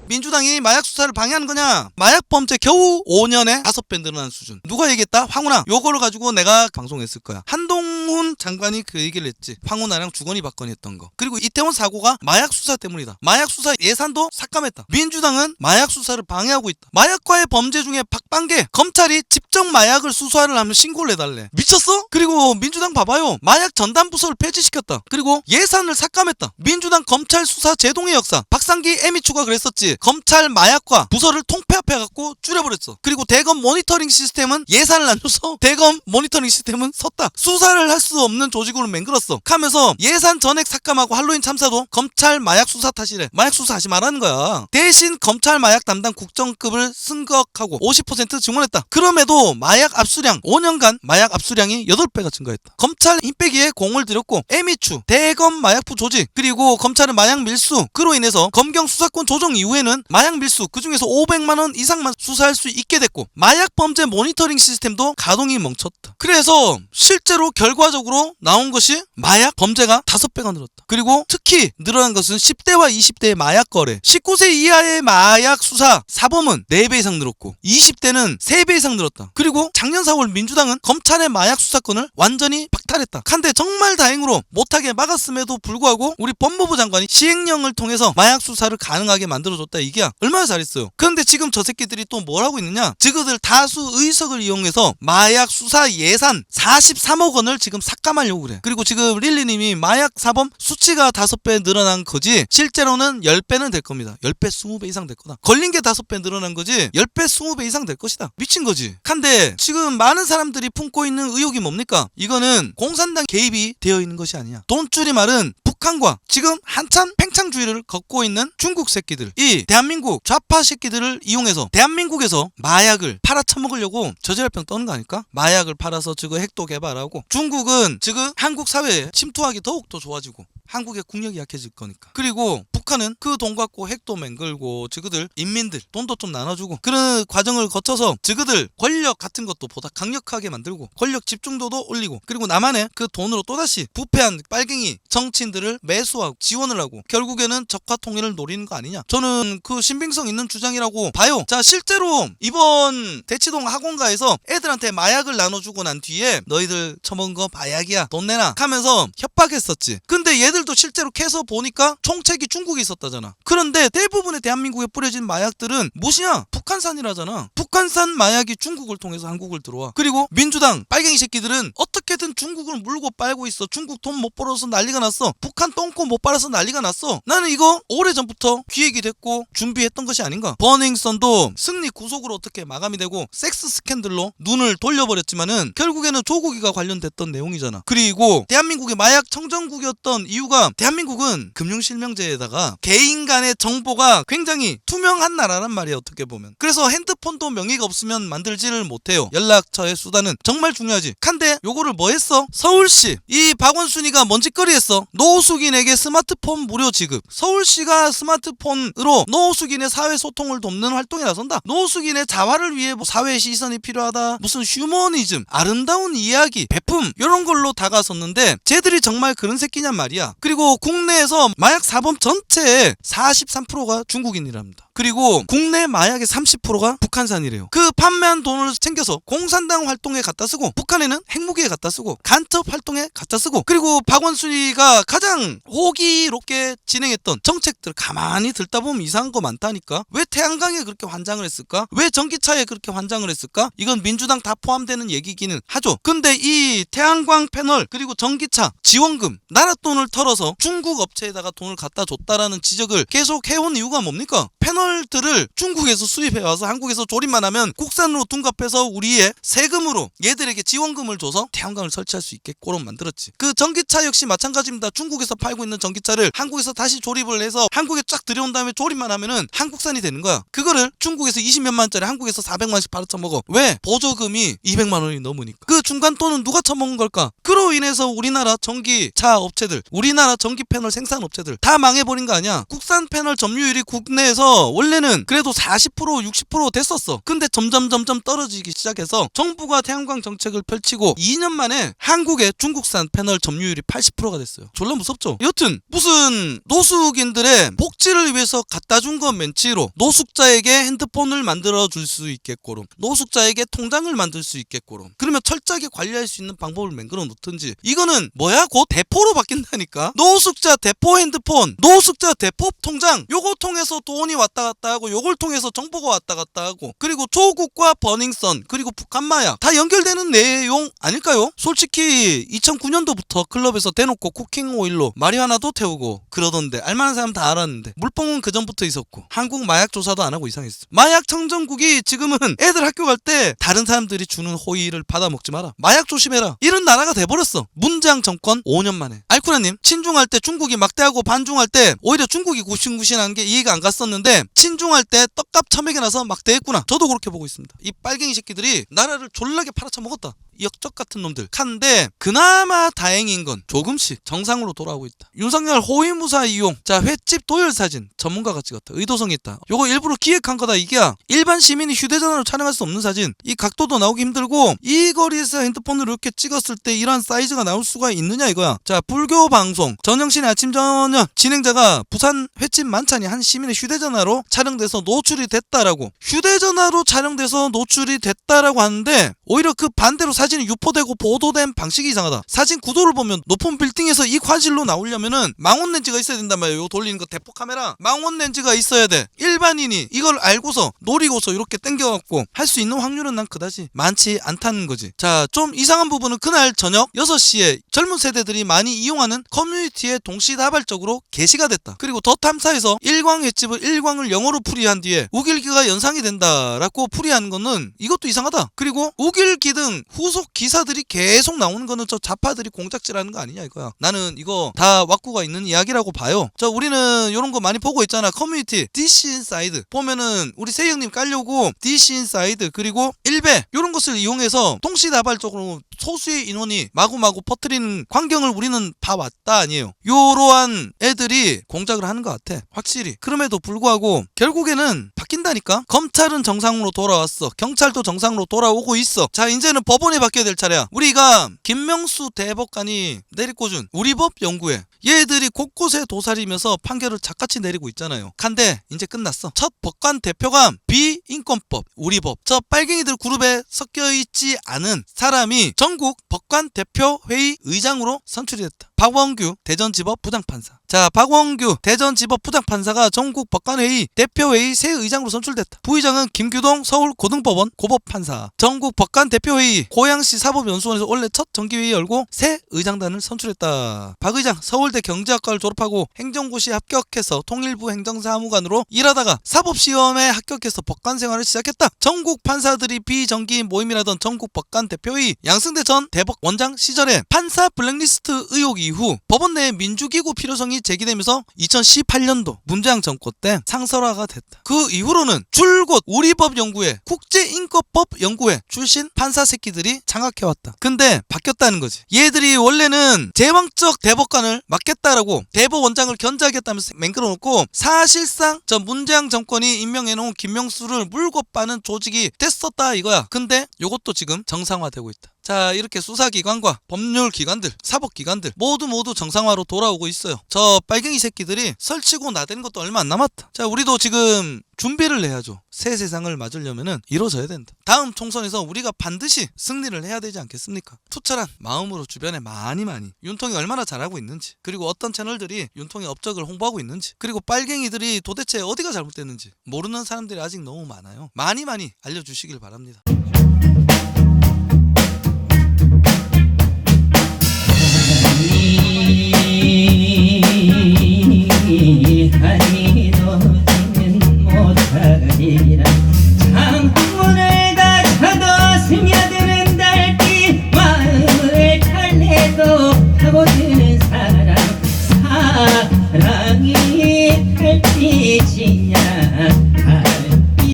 민주당이 마약 수사를 방해하는 거냐? 마약 범죄 겨우 5년에 5배 늘어난 수준. 누가 얘기했다? 황운하. 요거를 가지고 내가 방송했을 거야. 한동훈 장관이 그 얘기를 했지. 황운하랑 주거니 받거니 했던 거. 그리고 이태원 사고가 마약 수사 때문이다. 마약 수사 예산도 삭감했다. 민주당은 마약 수사를 방해하고 있다. 마약과의 범죄 중에 박방계. 검찰이 직접 마약을 수사를 하면 신고를 해달래. 미쳤어? 그리고 민주당 봐봐요. 마약 전담 부서를 폐지시켰다. 그리고 예산을 삭감했다. 민주당 검찰 수사 제동의 역사. 박상기 에미추가 그랬었지. 검찰 마약과 부서를 통폐합해갖고 줄여버렸어. 그리고 대검 모니터링 시스템은 예산을 안 줘서 대검 모니터링 시스템은 섰다. 수사를 할 수 없는 조직으로 맹글었어. 하면서 예산 전액 삭감하고 할로윈 참사도 검찰 마약 수사 탓이래. 마약 수사하지 말라는 거야. 대신 검찰 마약 담당 국정급을 승격하고 50% 증원했다. 그럼에도 마약 압수량 5년간 마약 압수량이 8배가 증가했다. 검찰 힘 빼기에 공을 들였고 에미추, 대검 마약부 조직, 그리고 검찰은 마약 밀수, 그로 인해서 검경 수사권 조정 이후에는 마약 밀수 그중에서 500만원 이상만 수사할 수 있게 됐고 마약 범죄 모니터링 시스템도 가동이 멈췄다. 그래서 실제로 결과적으로 나온 것이 마약 범죄가 5배가 늘었다. 그리고 특히 늘어난 것은 10대와 20대의 마약 거래, 19세 이하의 마약 수사 사범은 4배 이상 늘었고 20대는 3배 이상 늘었다. 그리고 작년 4월 민주당은 검찰의 마약 수사권을 완전히 박탈했다. 한데 정말 다행으로 못하게 막았음에도 불구하고 우리 법무부 장관이 시행령을 통해서 마약 수사를 가능하게 만들어줬다. 이게 얼마나 잘했어요. 그런데 지금 저 새끼들이 또 뭘 하고 있느냐, 저그들 다수 의석을 이용해서 마약 수사 예산 43억 원을 지금 삭감하려고 그래. 그리고 지금 릴리님이 마약 사범 수치가 5배 늘어난 거지 실제로는 10배는 될 겁니다. 10배 20배 이상 될 거다. 걸린 게 5배 늘어난 거지 10배 20배 이상 될 것이다. 미친 거지. 근데 지금 많은 사람들이 품고 있는 의혹이 뭡니까? 이거는 공산당 개입이 되어 있는 것이 아니야. 돈줄이 말은 북한과 지금 한참 팽창주의를 걷고 있는 중국 새끼들, 이 대한민국 좌파 새끼들을 이용해서 대한민국에서 마약을 팔아쳐먹으려고 저지랄병 떠는 거 아닐까? 마약을 팔아서 지금 핵도 개발하고 중국은 지금 한국 사회에 침투하기 더욱더 좋아지고 한국의 국력이 약해질 거니까. 그리고 북한은 그 돈 갖고 핵도 맹글고 저그들 인민들 돈도 좀 나눠주고 그런 과정을 거쳐서 저그들 권력 같은 것도 보다 강력하게 만들고 권력 집중도도 올리고 그리고 남한의 그 돈으로 또다시 부패한 빨갱이 정치인들을 매수하고 지원을 하고 결국에는 적화 통일을 노리는 거 아니냐. 저는 그 신빙성 있는 주장이라고 봐요. 자, 실제로 이번 대치동 학원가에서 애들한테 마약을 나눠주고 난 뒤에 너희들 처먹은 거 마약이야 돈 내놔 하면서 협박했었지. 근데 얘들도 실제로 캐서 보니까 총책이 중국에 있었다잖아. 그런데 대부분의 대한민국에 뿌려진 마약들은 무엇이냐? 북한산이라잖아. 북한산 마약이 중국을 통해서 한국을 들어와. 그리고 민주당 빨갱이 새끼들은 어떻게든 중국을 물고 빨고 있어. 중국 돈 못 벌어서 난리가 났어. 북한 똥꼬 못 빨아서 난리가 났어. 나는 이거 오래전부터 기획이 됐고 준비했던 것이 아닌가. 버닝썬도 승리 구속으로 어떻게 마감이 되고 섹스 스캔들로 눈을 돌려버렸지만은 결국에는 조국이가 관련됐던 내용이잖아. 그리고 대한민국의 마약 청정국이었던 이유가 대한민국은 금융실명제에다가 개인 간의 정보가 굉장히 투명한 나라란 말이야, 어떻게 보면. 그래서 핸드폰도 명의가 없으면 만들지를 못해요. 연락처의 수단은 정말 중요하지. 근데 요거를 뭐 했어? 서울시 이 박원순이가 뭔 짓거리 했어? 노숙인에게 스마트폰 무료 지급. 서울시가 스마트폰으로 노숙인의 사회소통을 돕는 활동에 나선다. 노숙인의 자활을 위해 뭐 사회 시선이 필요하다, 무슨 휴머니즘, 아름다운 이야기, 배품 이런 걸로 다가섰는데 쟤들이 정말 그런 새끼냔 말이야. 그리고 국내에서 마약 사범 전체의 43%가 중국인이랍니다. 그리고 국내 마약의 30%가 북한산이래요. 그 판매한 돈을 챙겨서 공산당 활동에 갖다 쓰고 북한에는 핵무기에 갖다 쓰고 간첩 활동에 갖다 쓰고 그리고 박원순이가 가장 호기롭게 진행했던 정책들 가만히 듣다 보면 이상한 거 많다니까. 왜 태양광에 그렇게 환장을 했을까? 왜 전기차에 그렇게 환장을 했을까? 이건 민주당 다 포함되는 얘기기는 하죠. 근데 이 태양광 패널 그리고 전기차 지원금 나라 돈을 털어서 중국 업체에다가 돈을 갖다 줬다라는 지적을 계속 해온 이유가 뭡니까? 패널들을 중국에서 수입해와서 한국에서 조립만 하면 국산으로 둔갑해서 우리의 세금으로 얘들에게 지원금을 줘서 태양광을 설치할 수 있게끔 만들었지. 그 전기차 역시 마찬가지입니다. 중국에서 팔고 있는 전기차를 한국에서 다시 조립을 해서 한국에 쫙 들여온 다음에 조립만 하면은 한국산이 되는 거야. 그거를 중국에서 20몇만 원짜리 한국에서 400만원씩 팔아쳐먹어. 왜? 보조금이 200만 원이 넘으니까. 그 중간 돈은 누가 처먹은 걸까? 그로 인해서 우리나라 전기차 업체들, 우리나라 전기 패널 생산 업체들 다 망해버린 거 아니야. 국산 패널 점유율이 국내에서 원래는 그래도 40% 60% 됐었어. 근데 점점 떨어지기 시작해서 정부가 태양광 정책을 펼치고 2년 만에 한국의 중국산 패널 점유율이 80%가 됐어요. 졸라 무섭죠. 여튼 무슨 노숙인들의 복지를 위해서 갖다 준 건 멘치로 노숙자에게 핸드폰을 만들어 줄 수 있겠고로, 노숙자에게 통장을 만들 수 있겠고로, 그러면 철저하게 관리할 수 있는 방법을 만들어 놓든지. 이거는 뭐야? 곧 대포로 바뀐다니까. 노숙자 대포 핸드폰, 노숙자 대포 통장, 요거 통해서 돈이 왔다 갔다 하고, 요걸 통해서 정보가 왔다 갔다 하고, 그리고 조국과 버닝썬, 그리고 북한 마약 다 연결되는 내용 아닐까요? 솔직히 2009년도부터 클럽에서 대놓고 쿠킹 오일로 마리화나도 태우고 그러던데 알만한 사람 다 알았는데, 물뽕은 그 전부터 있었고 한국 마약 조사도 안 하고 이상했어. 마약 청정국이 지금은 애들 학교 갈 때 다른 사람들이 주는 호의를 받아 먹지 마라, 마약 조심해라, 이런 나라가 돼버렸어. 문재인 정권 5년 만에. 알쿠라님, 친중할 때 중국이 막대하고 반중할 때 오히려 중국이 구신구신한 게 이해가 안 갔었는데, 친중할 때 떡값 처먹여 나서 막대했구나. 저도 그렇게 보고 있습니다. 이 빨갱이 새끼들이 나라를 졸라게 팔아쳐 먹었다. 역적 같은 놈들. 한데 그나마 다행인 건 조금씩 정상으로 돌아오고 있다. 윤석열 호위무사 이용. 자, 횟집 도열 사진 전문가가 찍었다. 의도성이 있다. 요거 일부러 기획한 거다. 이게 일반 시민이 휴대전화로 촬영할 수 없는 사진. 이 각도도 나오기 힘들고, 이 거리에서 핸드폰으로 이렇게 찍었을 때 이러한 사이즈가 나올 수가 있느냐 이거야. 자, 불교 방송 전영신의 아침 저녁 진행자가 부산 횟집 만찬이 한 시민의 휴대전화로 촬영돼서 노출이 됐다라고, 휴대전화로 촬영돼서 노출이 됐다라고 하는데, 오히려 그 반대로 사진이 유포되고 보도된 방식이 이상하다. 사진 구도를 보면 높은 빌딩에서 이 화질로 나오려면은 망원 렌즈가 있어야 된단 말이에요. 이거 돌리는 거 대포 카메라 망원 렌즈가 있어야 돼. 일반인이 이걸 알고서 노리고서 이렇게 당겨갖고 할 수 있는 확률은 난 그다지 많지 않다는 거지. 자, 좀 이상한 부분은 그날 저녁 6시에 젊은 세대들이 많이 이용하는 커뮤니티에 동시다발적으로 게시가 됐다. 그리고 더 탐사에서 일광 횟집을 일광을 영어로 풀이한 뒤에 우길기가 연상이 된다라고 풀이하는 거는 이것도 이상하다. 그리고 우길기 등 후속 기사들이 계속 나오는 거는 저 좌파들이 공작질하는 거 아니냐 이거야. 나는 이거 다 왁구가 있는 이야기라고 봐요. 자, 우리는 이런 거 많이 보고 있잖아. 커뮤니티 DC 인사이드 보면은 우리 세형님 깔려고 DC 인사이드 그리고 일베 이런 것을 이용해서 동시다발적으로 소수의 인원이 마구마구 퍼뜨리는 광경을 우리는 봐왔다 아니에요. 요러한 애들이 공작을 하는 것 같아 확실히. 그럼에도 불구하고 결국에는 바뀐다니까. 검찰은 정상으로 돌아왔어. 경찰도 정상으로 돌아오고 있어. 자, 이제는 법원이 바뀌어야 될 차례야. 우리가 김명수 대법관이 내리꽂은 우리법 연구회, 얘들이 곳곳에 도사리면서 판결을 작같이 내리고 있잖아요. 근데 이제 끝났어. 첫 법관 대표가 비인권법 우리법, 저 빨갱이들 그룹에 섞여있지 않은 사람이 전국 법관 대표회의 의장으로 선출이 됐다. 박원규 대전지법 부장판사. 자, 박원규 대전지법 부장판사가 전국 법관회의 대표회의 새 의장으로 선출됐다. 부의장은 김규동 서울고등법원 고법판사. 전국 법관 대표회의 고양시 사법연수원에서 원래 첫 정기회의 열고 새 의장단을 선출했다. 박 의장 서울대 경제학과를 졸업하고 행정고시에 합격해서 통일부 행정사무관으로 일하다가 사법시험에 합격해서 법관 생활을 시작했다. 전국 판사들이 비정기 모임이라던 전국 법관 대표회의, 양승대 전 대법원장 시절에 판사 블랙리스트 의혹 이후 법원 내 민주기구 필요성이 제기되면서 2018년도 문재인 정권 때 상설화가 됐다. 그 이후로는 줄곧 우리법연구회, 국제인권법연구회 출신 판사 새끼들이 장악해왔다. 근데 바뀌었다는 거지. 얘들이 원래는 제왕적 대법관을 맡겠다라고 대법원장을 견제하겠다면서 맹글어놓고, 사실상 저 문재인 정권이 임명해놓은 김명수를 물고 빠는 조직이 됐었다 이거야. 근데 요것도 지금 정상화되고 있다. 자, 이렇게 수사기관과 법률기관들, 사법기관들 모두 정상화로 돌아오고 있어요. 저 빨갱이 새끼들이 설치고 나대는 것도 얼마 안 남았다. 자, 우리도 지금 준비를 해야죠. 새 세상을 맞으려면은 이루어져야 된다. 다음 총선에서 우리가 반드시 승리를 해야 되지 않겠습니까? 투철한 마음으로 주변에 많이 윤통이 얼마나 잘하고 있는지, 그리고 어떤 채널들이 윤통의 업적을 홍보하고 있는지, 그리고 빨갱이들이 도대체 어디가 잘못됐는지 모르는 사람들이 아직 너무 많아요. 많이 알려주시길 바랍니다.